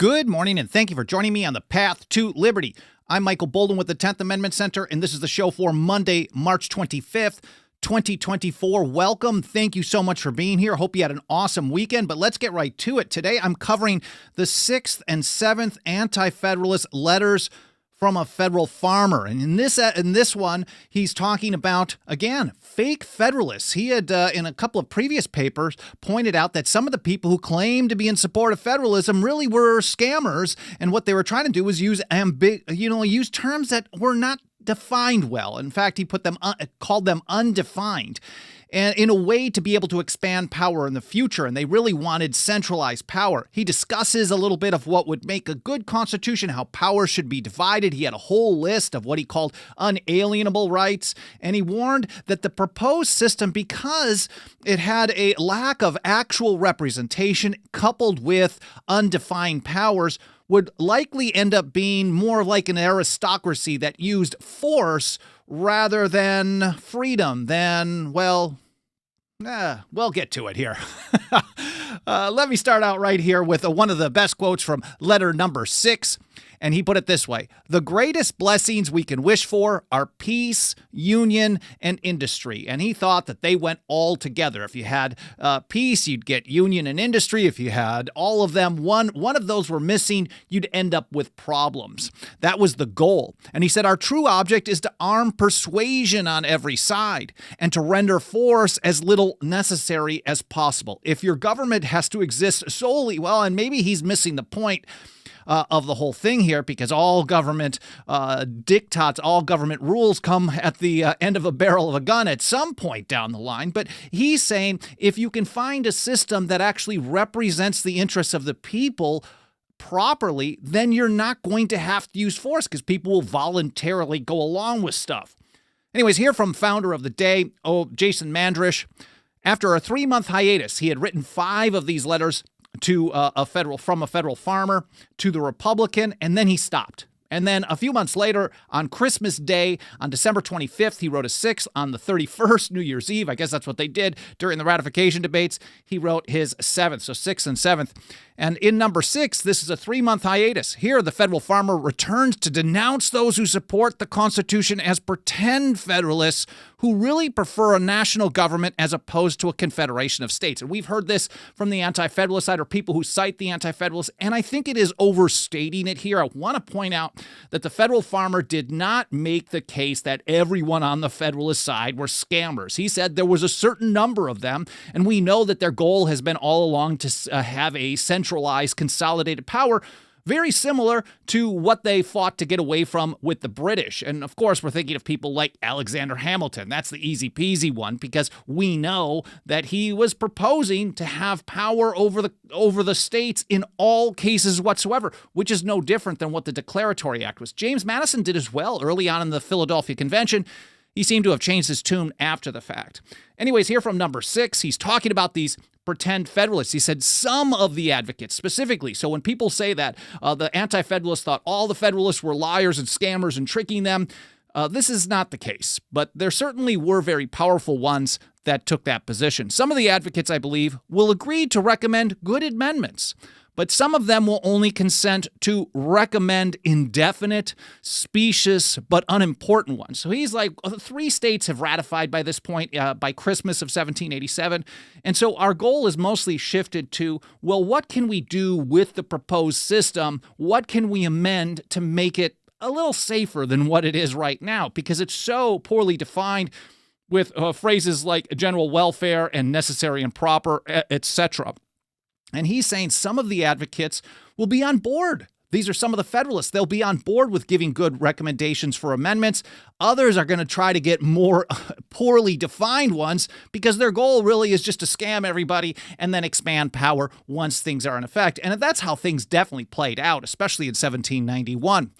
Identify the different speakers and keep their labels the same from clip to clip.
Speaker 1: Good morning, and thank you for joining me on the Path to Liberty. I'm Michael Bolden with the 10th Amendment Center, and this is the show for Monday, March 25th, 2024. Welcome. Thank you so much for being here. Hope you had an awesome weekend, but let's get right to it. Today, I'm covering the 6th and 7th Anti-Federalist letters from a federal farmer. And in this one, he's talking about, again, fake Federalists. He had, in a couple of previous papers, pointed out that some of the people who claimed to be in support of federalism really were scammers. And what they were trying to do was use terms that were not defined well. In fact, he called them undefined, and in a way to be able to expand power in the future. And they really wanted centralized power. He discusses a little bit of what would make a good constitution, how power should be divided. He had a whole list of what he called unalienable rights. And he warned that the proposed system, because it had a lack of actual representation coupled with undefined powers, would likely end up being more like an aristocracy that used force rather than freedom. We'll get to it here. Let me start out right here with one of the best quotes from letter number 6. And he put it this way: the greatest blessings we can wish for are peace, union, and industry. And he thought that they went all together. If you had peace, you'd get union and industry. If you had all of them, one of those were missing, you'd end up with problems. That was the goal. And he said, our true object is to arm persuasion on every side and to render force as little necessary as possible. If your government has to exist solely, and maybe he's missing the point of the whole thing here, because all government diktats, all government rules come at the end of a barrel of a gun at some point down the line. But he's saying if you can find a system that actually represents the interests of the people properly, then you're not going to have to use force because people will voluntarily go along with stuff. Anyways, here from founder of the day, Jason Mandrish. After a 3-month hiatus, he had written 5 of these letters to from a federal farmer to the Republican, and then he stopped. And then a few months later, on Christmas Day, on December 25th, he wrote a 6th. On the 31st, New Year's Eve, I guess that's what they did during the ratification debates, he wrote his 7th, so 6th and 7th. And in number 6, this is a 3-month hiatus. Here, the federal farmer returns to denounce those who support the Constitution as pretend Federalists who really prefer a national government as opposed to a confederation of states. And we've heard this from the Anti-Federalist side, or people who cite the Anti-Federalists, and I think it is overstating it here. I want to point out that the federal farmer did not make the case that everyone on the Federalist side were scammers. He said there was a certain number of them, and we know that their goal has been all along to have a centralized, consolidated power, very similar to what they fought to get away from with the British. And of course, we're thinking of people like Alexander Hamilton. That's the easy peasy one, because we know that he was proposing to have power over the states in all cases whatsoever, which is no different than what the Declaratory Act was. James Madison did as well early on in the Philadelphia Convention. He seemed to have changed his tune after the fact. Anyways, here from number 6, he's talking about these pretend Federalists. He said some of the advocates specifically. So when people say that the Anti-Federalists thought all the Federalists were liars and scammers and tricking them, this is not the case. But there certainly were very powerful ones that took that position. Some of the advocates, I believe, will agree to recommend good amendments, but some of them will only consent to recommend indefinite, specious, but unimportant ones. So he's like, 3 states have ratified by this point, by Christmas of 1787. And so our goal is mostly shifted to, what can we do with the proposed system? What can we amend to make it a little safer than what it is right now? Because it's so poorly defined with phrases like general welfare and necessary and proper, etc. And he's saying some of the advocates will be on board. These are some of the Federalists. They'll be on board with giving good recommendations for amendments. Others are going to try to get more poorly defined ones because their goal really is just to scam everybody and then expand power once things are in effect. And that's how things definitely played out, especially in 1791.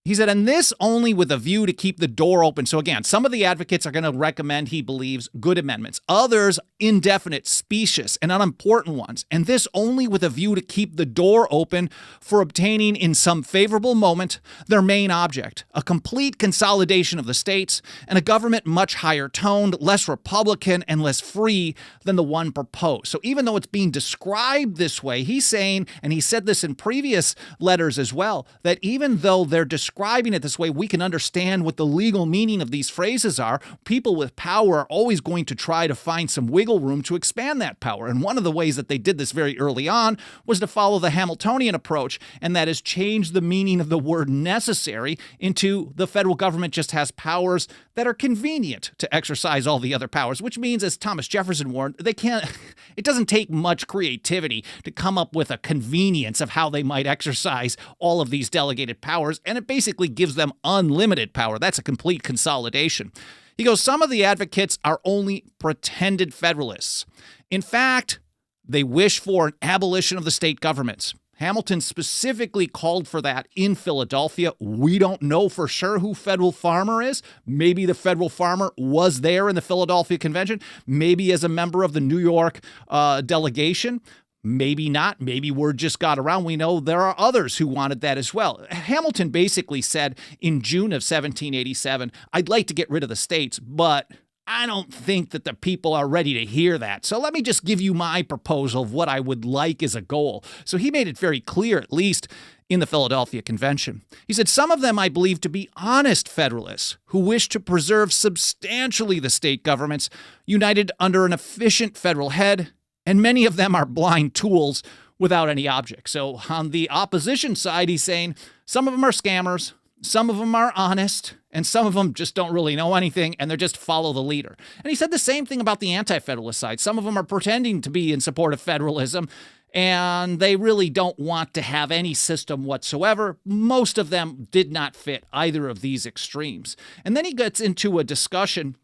Speaker 1: He said, and this only with a view to keep the door open. So again, some of the advocates are going to recommend, he believes, good amendments. Others, indefinite, specious, and unimportant ones. And this only with a view to keep the door open for obtaining in some favorable moment their main object, a complete consolidation of the states and a government much higher toned, less Republican, and less free than the one proposed. So even though it's being described this way, he's saying, and he said this in previous letters as well, that even though they're describing it this way, we can understand what the legal meaning of these phrases are. People with power are always going to try to find some wiggle room to expand that power. And one of the ways that they did this very early on was to follow the Hamiltonian approach, and that is change the meaning of the word necessary into the federal government just has powers that are convenient to exercise all the other powers, which means, as Thomas Jefferson warned, it doesn't take much creativity to come up with a convenience of how they might exercise all of these delegated powers, and it basically gives them unlimited power. That's a complete consolidation. He goes, some of the advocates are only pretended federalists. In fact, they wish for an abolition of the state governments. Hamilton specifically called for that in Philadelphia. We don't know for sure who Federal Farmer is. Maybe the Federal Farmer was there in the Philadelphia Convention, maybe as a member of the New York delegation. Maybe not. Maybe word just got around. We know there are others who wanted that as well. Hamilton basically said in June of 1787, I'd like to get rid of the states, but I don't think that the people are ready to hear that. So let me just give you my proposal of what I would like as a goal. So he made it very clear, at least in the Philadelphia Convention. He said, some of them I believe to be honest Federalists who wish to preserve substantially the state governments united under an efficient federal head, and many of them are blind tools without any object. So on the opposition side, he's saying some of them are scammers, some of them are honest, and some of them just don't really know anything, and they're just follow the leader. And he said the same thing about the Anti-Federalist side. Some of them are pretending to be in support of federalism, and they really don't want to have any system whatsoever. Most of them did not fit either of these extremes. And then he gets into a discussion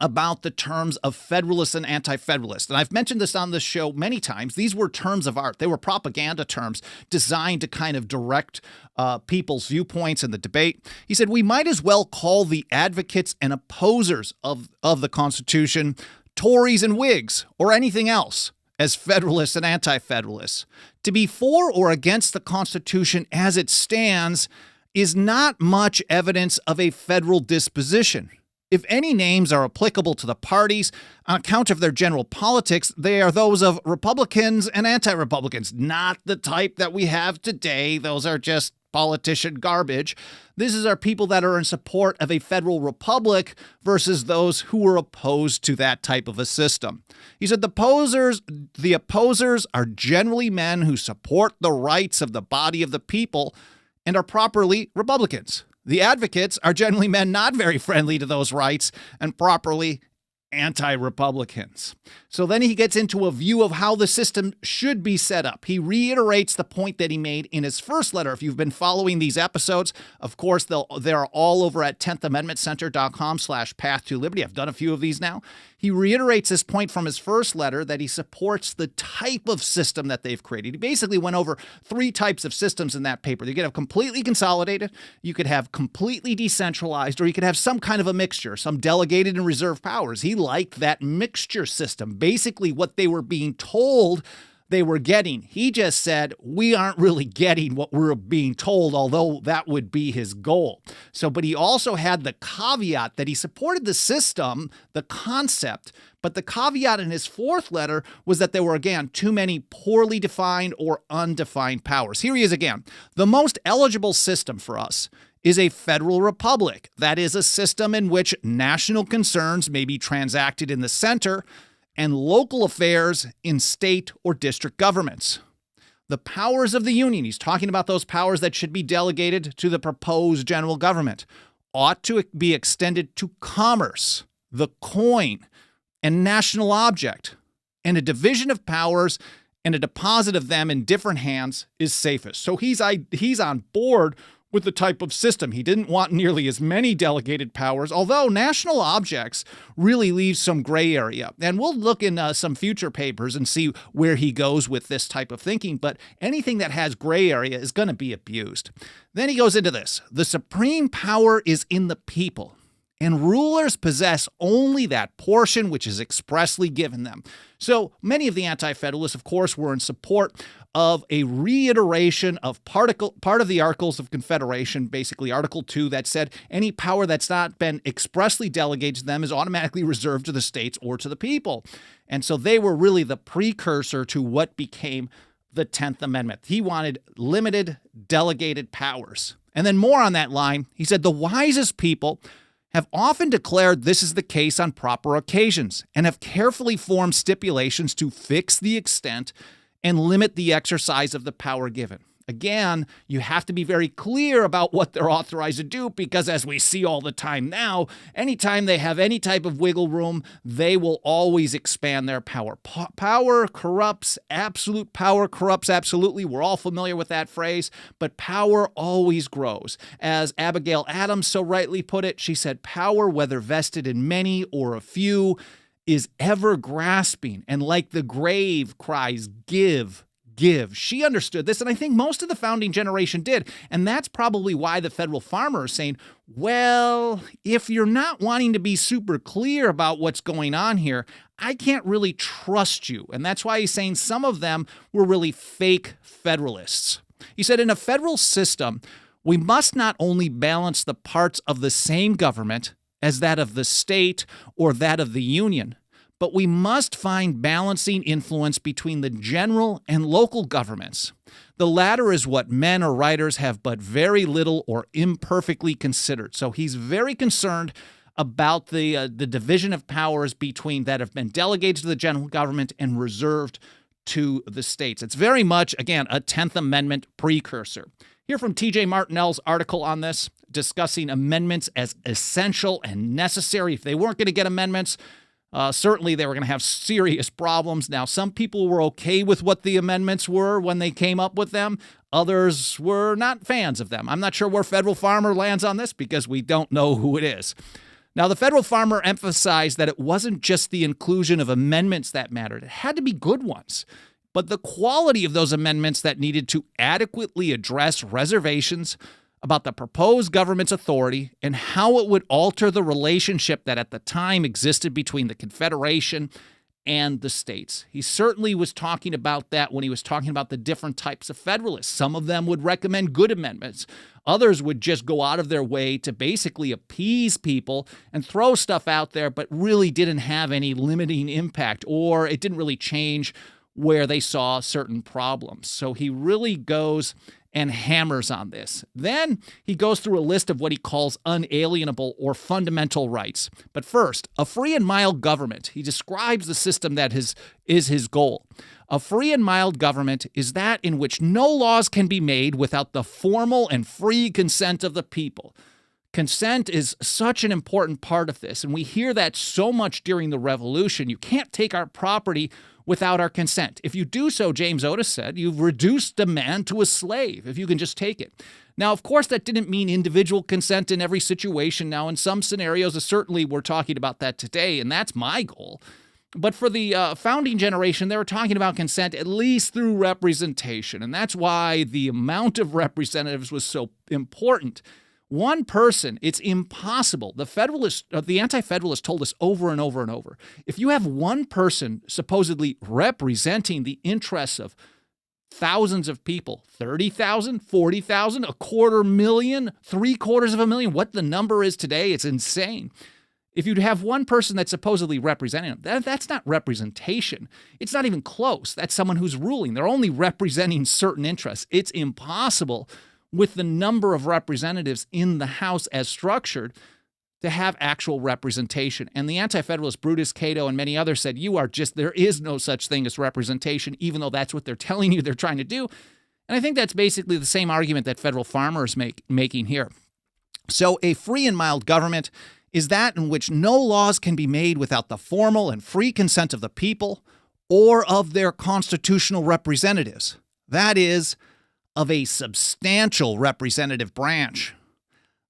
Speaker 1: about the terms of Federalist and Anti-Federalist. And I've mentioned this on this show many times. These were terms of art. They were propaganda terms designed to kind of direct people's viewpoints in the debate. He said, we might as well call the advocates and opposers of the Constitution Tories and Whigs or anything else as Federalists and Anti-Federalists. To be for or against the Constitution as it stands is not much evidence of a federal disposition. If any names are applicable to the parties on account of their general politics, they are those of Republicans and anti-Republicans, not the type that we have today. Those are just politician garbage. This is our people that are in support of a federal republic versus those who are opposed to that type of a system. He said the opposers are generally men who support the rights of the body of the people and are properly Republicans. The advocates are generally men not very friendly to those rights and properly anti-Republicans. So then he gets into a view of how the system should be set up. He reiterates the point that he made in his first letter. If you've been following these episodes, of course, they're all over at 10thamendmentcenter.com/path to liberty. I've done a few of these now. He reiterates this point from his first letter that he supports the type of system that they've created. He basically went over 3 types of systems in that paper. You could have completely consolidated, you could have completely decentralized, or you could have some kind of a mixture, some delegated and reserved powers. He liked that mixture system, basically what they were being told they were getting. He just said, we aren't really getting what we're being told, although that would be his goal. So, but he also had the caveat that he supported the system, the concept, but the caveat in his fourth letter was that there were, again, too many poorly defined or undefined powers. Here he is again. The most eligible system for us is a federal republic. That is a system in which national concerns may be transacted in the center and local affairs in state or district governments. The powers of the Union, he's talking about those powers that should be delegated to the proposed general government, ought to be extended to commerce, the coin, and national object, and a division of powers and a deposit of them in different hands is safest. So he's on board with the type of system. He didn't want nearly as many delegated powers, although national objects really leaves some gray area. And we'll look in some future papers and see where he goes with this type of thinking, but anything that has gray area is going to be abused. Then he goes into this. The supreme power is in the people, and rulers possess only that portion which is expressly given them. So many of the Anti-Federalists, of course, were in support of a reiteration of part of the Articles of Confederation, basically Article 2, that said any power that's not been expressly delegated to them is automatically reserved to the states or to the people. And so they were really the precursor to what became the 10th Amendment. He wanted limited delegated powers. And then more on that line, he said, the wisest people have often declared this is the case on proper occasions and have carefully formed stipulations to fix the extent and limit the exercise of the power given. Again, you have to be very clear about what they're authorized to do because, as we see all the time now, anytime they have any type of wiggle room, they will always expand their power. Power corrupts. Absolute power corrupts absolutely. We're all familiar with that phrase, but power always grows. As Abigail Adams so rightly put it, she said, power, whether vested in many or a few, is ever grasping, and like the grave cries, give, give. She understood this, and I think most of the founding generation did, and that's probably why the federal farmer is saying, well, if you're not wanting to be super clear about what's going on here, I can't really trust you, and that's why he's saying some of them were really fake federalists. He said, in a federal system, we must not only balance the parts of the same government as that of the state or that of the union, but we must find balancing influence between the general and local governments. The latter is what men or writers have but very little or imperfectly considered. So he's very concerned about the division of powers between that have been delegated to the general government and reserved to the states. It's very much, again, a 10th Amendment precursor. Hear from T.J. Martinell's article on this, discussing amendments as essential and necessary. If they weren't going to get amendments, certainly they were going to have serious problems. Now, some people were okay with what the amendments were when they came up with them. Others were not fans of them. I'm not sure where Federal Farmer lands on this because we don't know who it is. Now, the Federal Farmer emphasized that it wasn't just the inclusion of amendments that mattered. It had to be good ones. But the quality of those amendments that needed to adequately address reservations about the proposed government's authority and how it would alter the relationship that at the time existed between the Confederation and the states. He certainly was talking about that when he was talking about the different types of Federalists. Some of them would recommend good amendments. Others would just go out of their way to basically appease people and throw stuff out there, but really didn't have any limiting impact, or it didn't really change where they saw certain problems. So he really goes and hammers on this. Then he goes through a list of what he calls unalienable or fundamental rights. But first, a free and mild government. He describes the system that is his goal. A free and mild government is that in which no laws can be made without the formal and free consent of the people. Consent is such an important part of this, and we hear that so much during the Revolution. You can't take our property without our consent. If you do so, James Otis said, you've reduced the man to a slave, if you can just take it. Now, of course, that didn't mean individual consent in every situation. Now, in some scenarios, certainly we're talking about that today, and that's my goal. But for the founding generation, they were talking about consent at least through representation, and that's why the amount of representatives was so important. One person, it's impossible. The Anti-Federalists told us over and over and over. If you have one person supposedly representing the interests of thousands of people, 30,000, 40,000, 250,000, 750,000, what the number is today, it's insane. If you'd have one person that's supposedly representing them, that's not representation. It's not even close. That's someone who's ruling. They're only representing certain interests. It's impossible with the number of representatives in the House as structured to have actual representation. And the Anti-Federalists, Brutus, Cato, and many others said, there is no such thing as representation, even though that's what they're telling you they're trying to do. And I think that's basically the same argument that Federal Farmer is making here. So a free and mild government is that in which no laws can be made without the formal and free consent of the people or of their constitutional representatives. That is, of a substantial representative branch.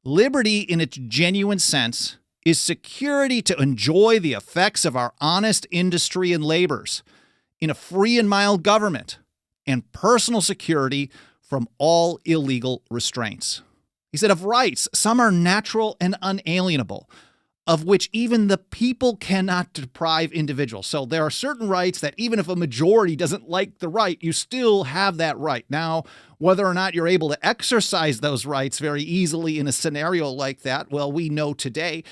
Speaker 1: Liberty, in its genuine sense, is security to enjoy the effects of our honest industry and labors in a free and mild government, and personal security from all illegal restraints. He said of rights, some are natural and unalienable, of which even the people cannot deprive individuals. So there are certain rights that even if a majority doesn't like the right, you still have that right. Now, whether or not you're able to exercise those rights very easily in a scenario like that, well, we know today.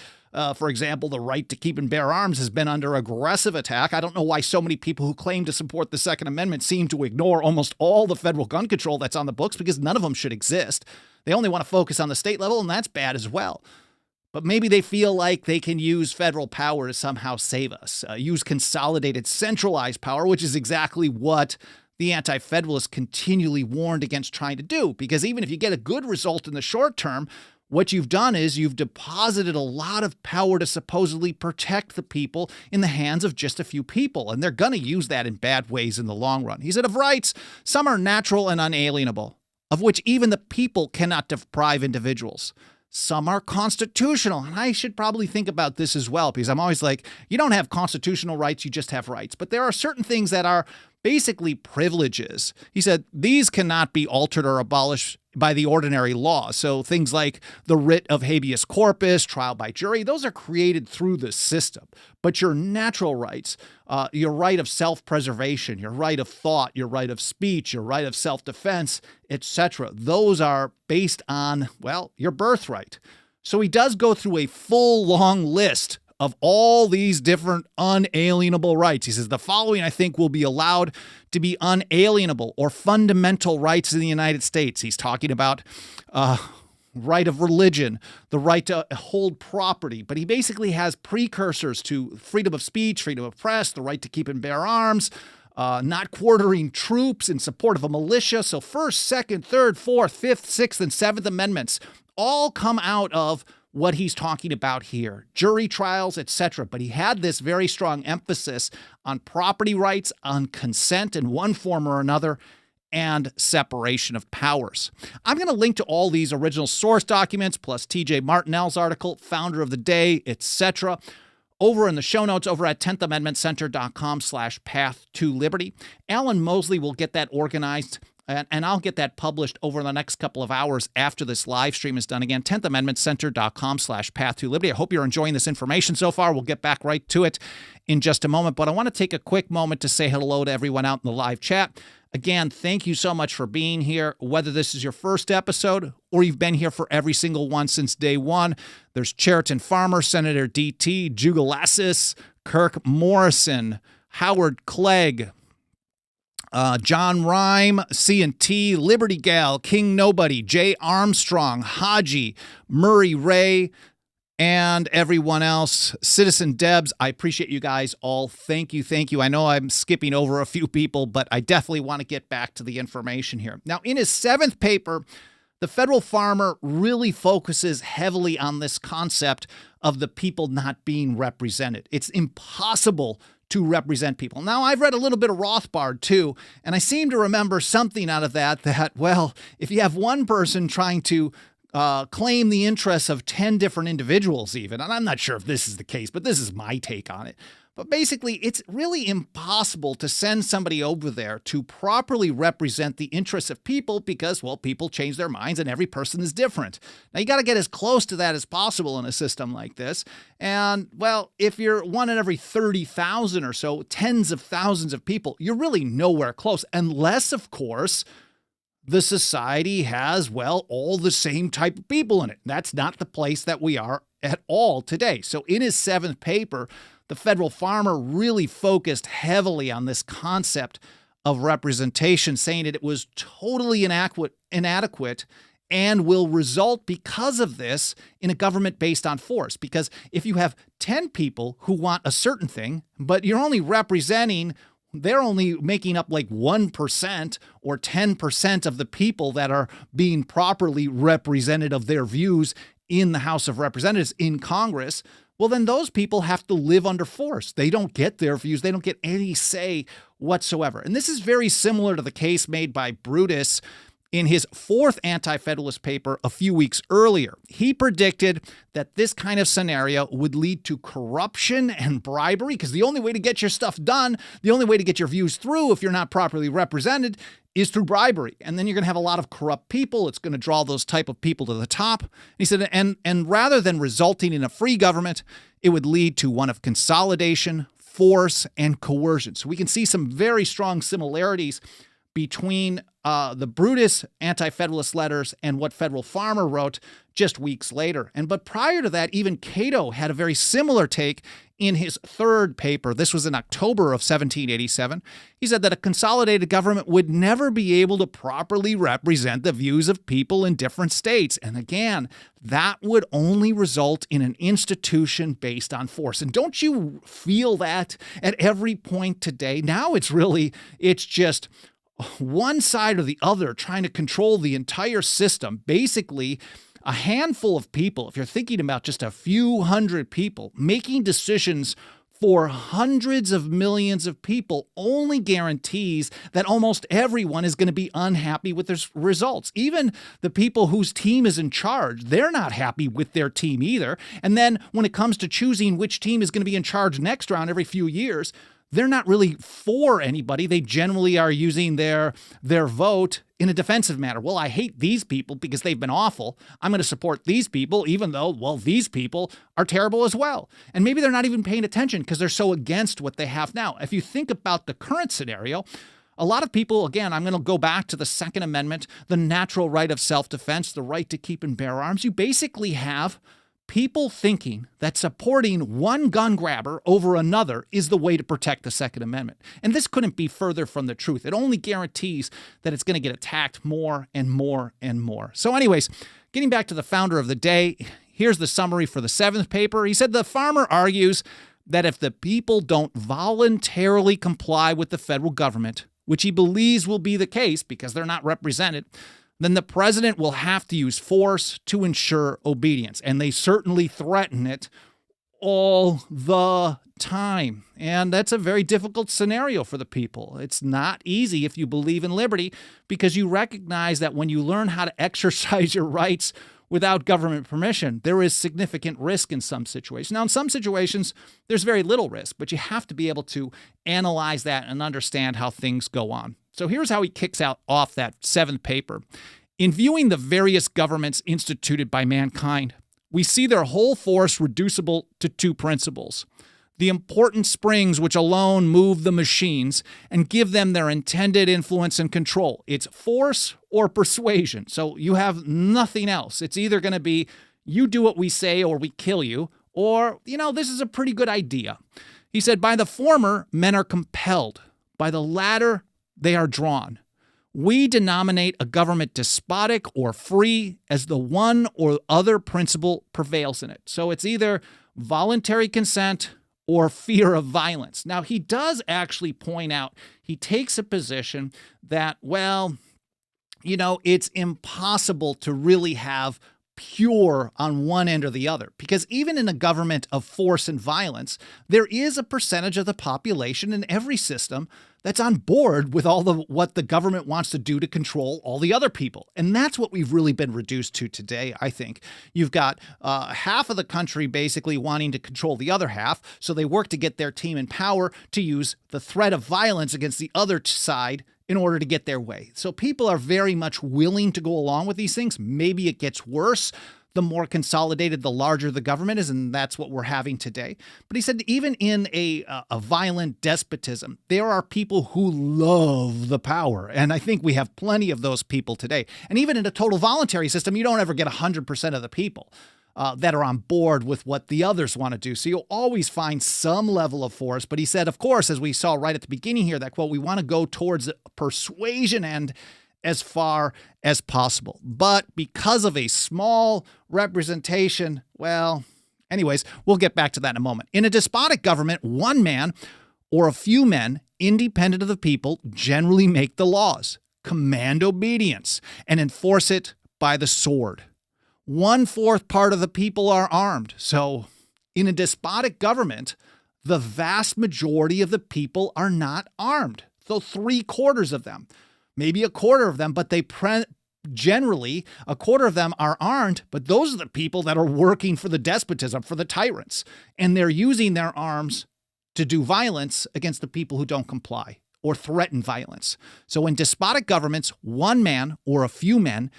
Speaker 1: For example, the right to keep and bear arms has been under aggressive attack. I don't know why so many people who claim to support the Second Amendment seem to ignore almost all the federal gun control that's on the books, because none of them should exist. They only want to focus on the state level, and that's bad as well. But maybe they feel like they can use federal power to somehow save us, use consolidated, centralized power, which is exactly what the Anti-Federalists continually warned against trying to do. Because even if you get a good result in the short term, what you've done is you've deposited a lot of power to supposedly protect the people in the hands of just a few people, and they're going to use that in bad ways in the long run. He said of rights, some are natural and unalienable, of which even the people cannot deprive individuals. Some are constitutional, and I should probably think about this as well, because I'm always like, you don't have constitutional rights, you just have rights. But there are certain things that are basically privileges. He said these cannot be altered or abolished by the ordinary law. So things like the writ of habeas corpus, trial by jury, those are created through the system. But your natural rights, your right of self-preservation, your right of thought, your right of speech, your right of self-defense, etc., those are based on, well, your birthright. So he does go through a full long list of all these different unalienable rights. He says the following, I think, will be allowed to be unalienable or fundamental rights in the United States. He's talking about right of religion, the right to hold property, but he basically has precursors to freedom of speech, freedom of press, the right to keep and bear arms, not quartering troops in support of a militia. So First, Second, Third, Fourth, Fifth, Sixth, and Seventh Amendments all come out of what he's talking about here, jury trials, etc. But he had this very strong emphasis on property rights, on consent in one form or another, and separation of powers. I'm going to link to all these original source documents, plus TJ Martinell's article, Founder of the Day, etc., over in the show notes over at 10thamendmentcenter.com/path to liberty. Alan Mosley will get that organized, and I'll get that published over the next couple of hours after this live stream is done. Again, 10thamendmentcenter.com/path to liberty. I hope you're enjoying this information so far. We'll get back right to it in just a moment, but I want to take a quick moment to say hello to everyone out in the live chat. Again, thank you so much for being here. Whether this is your first episode or you've been here for every single one since day one, there's Cheriton Farmer, Senator D.T., Jugalassis, Kirk Morrison, Howard Clegg, John Rhyme, C&T, Liberty Gal, King Nobody, Jay Armstrong, Haji, Murray Ray, and everyone else. Citizen Debs, I appreciate you guys all. Thank you, thank you. I know I'm skipping over a few people, but I definitely want to get back to the information here. Now, in his seventh paper, the Federal Farmer really focuses heavily on this concept of the people not being represented. It's impossible to represent people. Now, I've read a little bit of Rothbard too, and I seem to remember something out of that, well, if you have one person trying to claim the interests of 10 different individuals even, and I'm not sure if this is the case, but this is my take on it. But basically, it's really impossible to send somebody over there to properly represent the interests of people because, well, people change their minds and every person is different. Now, you got to get as close to that as possible in a system like this. And, well, if you're one in every 30,000 or so, tens of thousands of people, you're really nowhere close, unless, of course, the society has, well, all the same type of people in it. That's not the place that we are at all today. So in his seventh paper, the Federal Farmer really focused heavily on this concept of representation, saying that it was totally inadequate and will result because of this in a government based on force. Because if you have 10 people who want a certain thing, but you're only representing, they're only making up like 1% or 10% of the people that are being properly represented of their views in the House of Representatives, in Congress, well, then those people have to live under force. They don't get their views. They don't get any say whatsoever. And this is very similar to the case made by Brutus In his fourth Anti-Federalist paper a few weeks earlier, he predicted that this kind of scenario would lead to corruption and bribery, because the only way to get your stuff done, the only way to get your views through if you're not properly represented, is through bribery. And then you're going to have a lot of corrupt people. It's going to draw those type of people to the top. He said, and rather than resulting in a free government, it would lead to one of consolidation, force, and coercion. So we can see some very strong similarities between the Brutus Anti-Federalist letters and what Federal Farmer wrote just weeks later. But prior to that, even Cato had a very similar take in his third paper. This was in October of 1787. He said that a consolidated government would never be able to properly represent the views of people in different states. And again, that would only result in an institution based on force. And don't you feel that at every point today? Now it's just one side or the other trying to control the entire system. Basically, a handful of people, if you're thinking about just a few hundred people, making decisions for hundreds of millions of people only guarantees that almost everyone is going to be unhappy with their results. Even the people whose team is in charge, they're not happy with their team either. And then when it comes to choosing which team is going to be in charge next round every few years, they're not really for anybody. They generally are using their vote in a defensive manner. Well, I hate these people because they've been awful. I'm going to support these people, even though, well, these people are terrible as well. And maybe they're not even paying attention because they're so against what they have now. If you think about the current scenario, a lot of people, again, I'm going to go back to the Second Amendment, the natural right of self-defense, the right to keep and bear arms. You basically have people thinking that supporting one gun grabber over another is the way to protect the Second Amendment. And this couldn't be further from the truth. It only guarantees that it's going to get attacked more and more and more. So anyways, getting back to the founder of the day, here's the summary for the seventh paper. He said the farmer argues that if the people don't voluntarily comply with the federal government, which he believes will be the case because they're not represented, then the president will have to use force to ensure obedience. And they certainly threaten it all the time. And that's a very difficult scenario for the people. It's not easy if you believe in liberty, because you recognize that when you learn how to exercise your rights without government permission, there is significant risk in some situations. Now, in some situations, there's very little risk, but you have to be able to analyze that and understand how things go on. So here's how he kicks off that seventh paper. In viewing the various governments instituted by mankind, we see their whole force reducible to two principles: the important springs which alone move the machines and give them their intended influence and control. It's force or persuasion. So you have nothing else. It's either going to be you do what we say or we kill you, or, this is a pretty good idea. He said, by the former, men are compelled. By the latter, they are drawn. We denominate a government despotic or free as the one or other principle prevails in it. So it's either voluntary consent or fear of violence. Now, he does actually point out, he takes a position that, it's impossible to really have pure on one end or the other, because even in a government of force and violence, there is a percentage of the population in every system that's on board with what the government wants to do to control all the other people. And that's what we've really been reduced to today, I think. You've got half of the country basically wanting to control the other half, so they work to get their team in power to use the threat of violence against the other side in order to get their way. So people are very much willing to go along with these things. Maybe it gets worse the more consolidated, the larger the government is, and that's what we're having today. But he said even in a violent despotism, there are people who love the power. And I think we have plenty of those people today. And even in a total voluntary system, you don't ever get 100% of the people that are on board with what the others want to do. So you'll always find some level of force. But he said, of course, as we saw right at the beginning here, that quote, we want to go towards the persuasion end as far as possible. But because of a small representation, anyways, we'll get back to that in a moment. In a despotic government, one man or a few men, independent of the people, generally make the laws, command obedience, and enforce it by the sword. 1/4 part of the people are armed. So in a despotic government, the vast majority of the people are not armed. So 3/4 of them, maybe 1/4 of them, but they generally, a quarter of them are armed, but those are the people that are working for the despotism, for the tyrants. And they're using their arms to do violence against the people who don't comply or threaten violence. So in despotic governments, one man or a few men,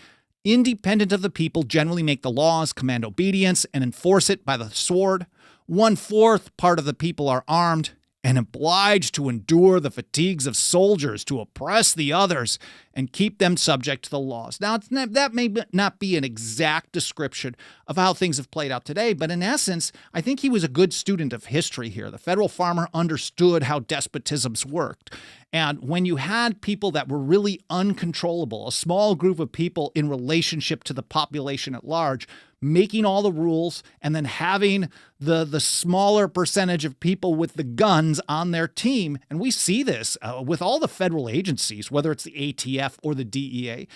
Speaker 1: independent of the people, generally make the laws, command obedience, and enforce it by the sword. 1/4 part of the people are armed and obliged to endure the fatigues of soldiers to oppress the others and keep them subject to the laws. Now, that may not be an exact description of how things have played out today, but in essence, I think he was a good student of history here. The federal farmer understood how despotisms worked. And when you had people that were really uncontrollable, a small group of people in relationship to the population at large, making all the rules and then having the smaller percentage of people with the guns on their team. And we see this with all the federal agencies, whether it's the ATF or the DEA,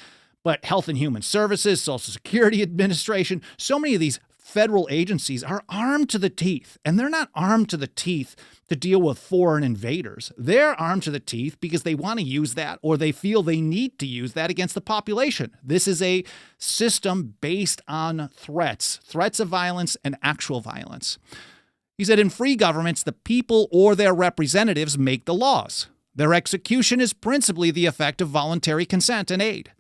Speaker 1: but Health and Human Services, Social Security Administration, so many of these federal agencies are armed to the teeth. And they're not armed to the teeth to deal with foreign invaders. They're armed to the teeth because they want to use that or they feel they need to use that against the population. This is a system based on threats of violence and actual violence. He said in free governments, the people or their representatives make the laws. Their execution is principally the effect of voluntary consent and aid.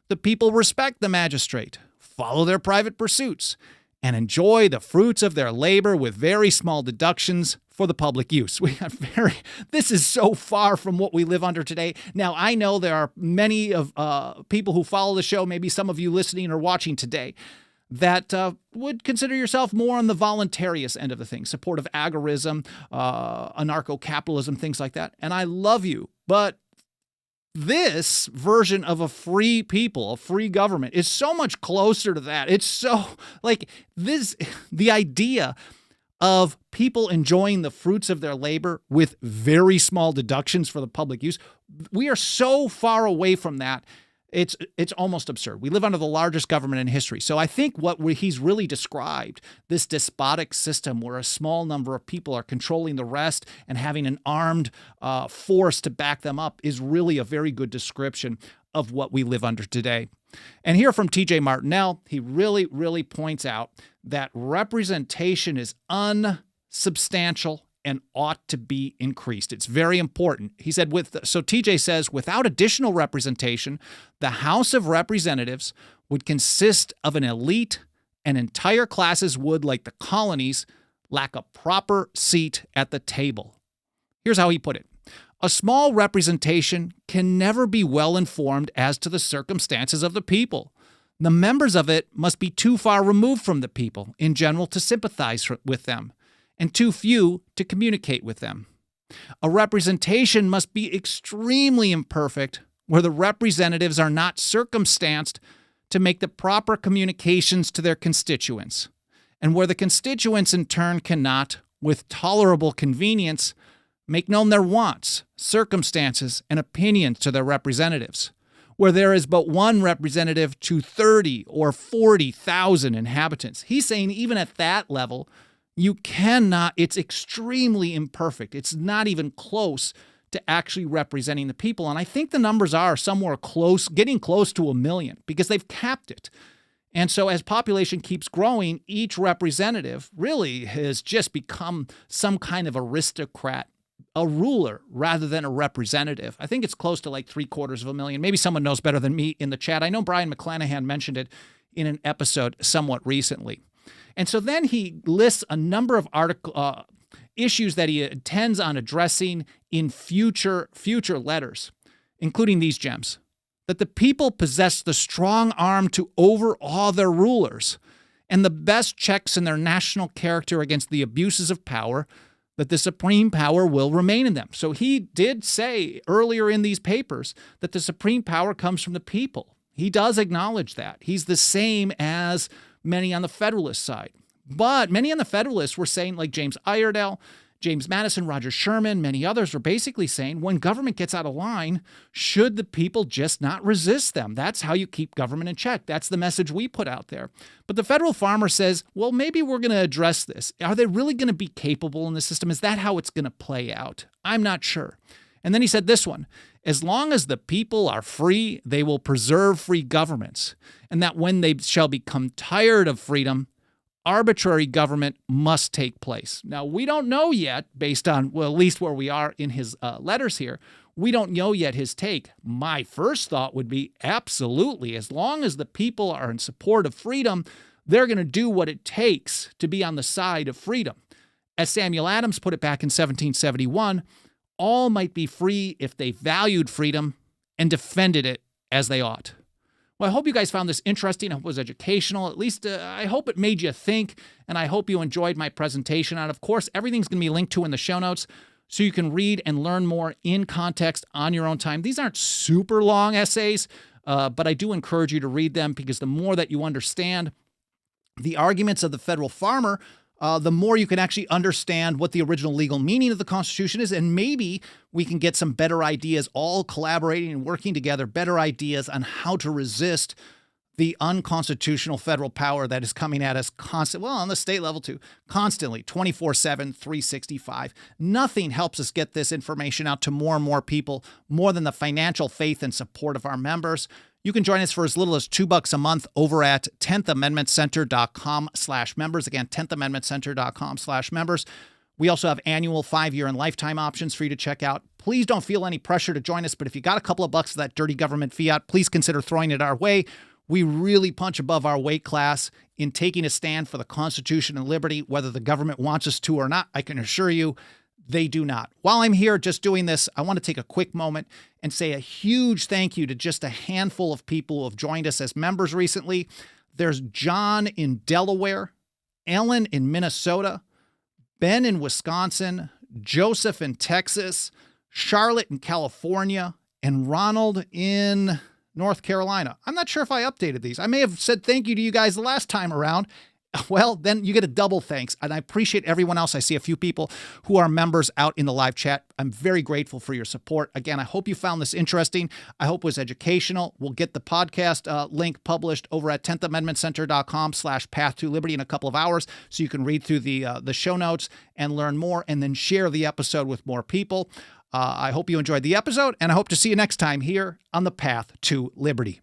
Speaker 1: The people respect the magistrate, follow their private pursuits, and enjoy the fruits of their labor with very small deductions for the public use. This is so far from what we live under today. Now, I know there are many of people who follow the show, maybe some of you listening or watching today, that would consider yourself more on the voluntarist end of the thing, support of agorism, anarcho-capitalism, things like that. And I love you, but this version of a free people, a free government, is so much closer to that. It's so like this, the idea of people enjoying the fruits of their labor with very small deductions for the public use. We are so far away from that. It's almost absurd. We live under the largest government in history. So I think what he's really described, this despotic system where a small number of people are controlling the rest and having an armed force to back them up, is really a very good description of what we live under today. And here from TJ Martinell, he really, really points out that representation is unsubstantial and ought to be increased. It's very important. He said, so TJ says, without additional representation, the House of Representatives would consist of an elite, and entire classes would, like the colonies, lack a proper seat at the table. Here's how he put it. A small representation can never be well informed as to the circumstances of the people. The members of it must be too far removed from the people in general to sympathize with them, and too few to communicate with them. A representation must be extremely imperfect where the representatives are not circumstanced to make the proper communications to their constituents, and where the constituents in turn cannot, with tolerable convenience, make known their wants, circumstances, and opinions to their representatives, where there is but one representative to 30 or 40,000 inhabitants. He's saying even at that level, you cannot, it's extremely imperfect. It's not even close to actually representing the people. And I think the numbers are somewhere close, getting close to 1 million, because they've capped it. And so as population keeps growing, each representative really has just become some kind of aristocrat, a ruler rather than a representative. I think it's close to like 750,000. Maybe someone knows better than me in the chat. I know Brian McClanahan mentioned it in an episode somewhat recently. And so then he lists a number of issues that he intends on addressing in future letters, including these gems. That the people possess the strong arm to overawe their rulers and the best checks in their national character against the abuses of power, that the supreme power will remain in them. So he did say earlier in these papers that the supreme power comes from the people. He does acknowledge that. He's the same as many on the Federalist side. But many on the Federalists were saying, like James Iredell, James Madison, Roger Sherman, many others were basically saying when government gets out of line, should the people just not resist them? That's how you keep government in check. That's the message we put out there. But the federal farmer says, well, maybe we're going to address this. Are they really going to be capable in the system? Is that how it's going to play out? I'm not sure. And then he said this one, as long as the people are free, they will preserve free governments, and that when they shall become tired of freedom, arbitrary government must take place. Now, we don't know yet, based on, well, at least where we are in his letters here, we don't know yet his take. My first thought would be absolutely, as long as the people are in support of freedom, they're going to do what it takes to be on the side of freedom. As Samuel Adams put it back in 1771, all might be free if they valued freedom and defended it as they ought. Well, I hope you guys found this interesting. I hope it was educational. At least I hope it made you think, and I hope you enjoyed my presentation. And of course, everything's going to be linked to in the show notes, so you can read and learn more in context on your own time. These aren't super long essays, but I do encourage you to read them, because the more that you understand the arguments of the federal farmer, the more you can actually understand what the original legal meaning of the Constitution is, and maybe we can get some better ideas, all collaborating and working together, better ideas on how to resist the unconstitutional federal power that is coming at us constantly, well, on the state level too, constantly, 24/7, 365. Nothing helps us get this information out to more and more people, more than the financial faith and support of our members. You can join us for as little as $2 a month over at 10thamendmentcenter.com/members. Again, 10thamendmentcenter.com/members. We also have annual 5-year and lifetime options for you to check out. Please don't feel any pressure to join us, but if you got a couple of bucks of that dirty government fiat, please consider throwing it our way. We really punch above our weight class in taking a stand for the Constitution and liberty, whether the government wants us to or not. I can assure you, they do not. While I'm here just doing this, I want to take a quick moment and say a huge thank you to just a handful of people who have joined us as members recently. There's John in Delaware, Ellen in Minnesota, Ben in Wisconsin, Joseph in Texas, Charlotte in California, and Ronald in North Carolina. I'm not sure if I updated these. I may have said thank you to you guys the last time around. Well, then you get a double thanks. And I appreciate everyone else. I see a few people who are members out in the live chat. I'm very grateful for your support. Again, I hope you found this interesting. I hope it was educational. We'll get the podcast link published over at 10thamendmentcenter.com/path to liberty in a couple of hours, so you can read through the show notes and learn more, and then share the episode with more people. I hope you enjoyed the episode, and I hope to see you next time here on the Path to Liberty.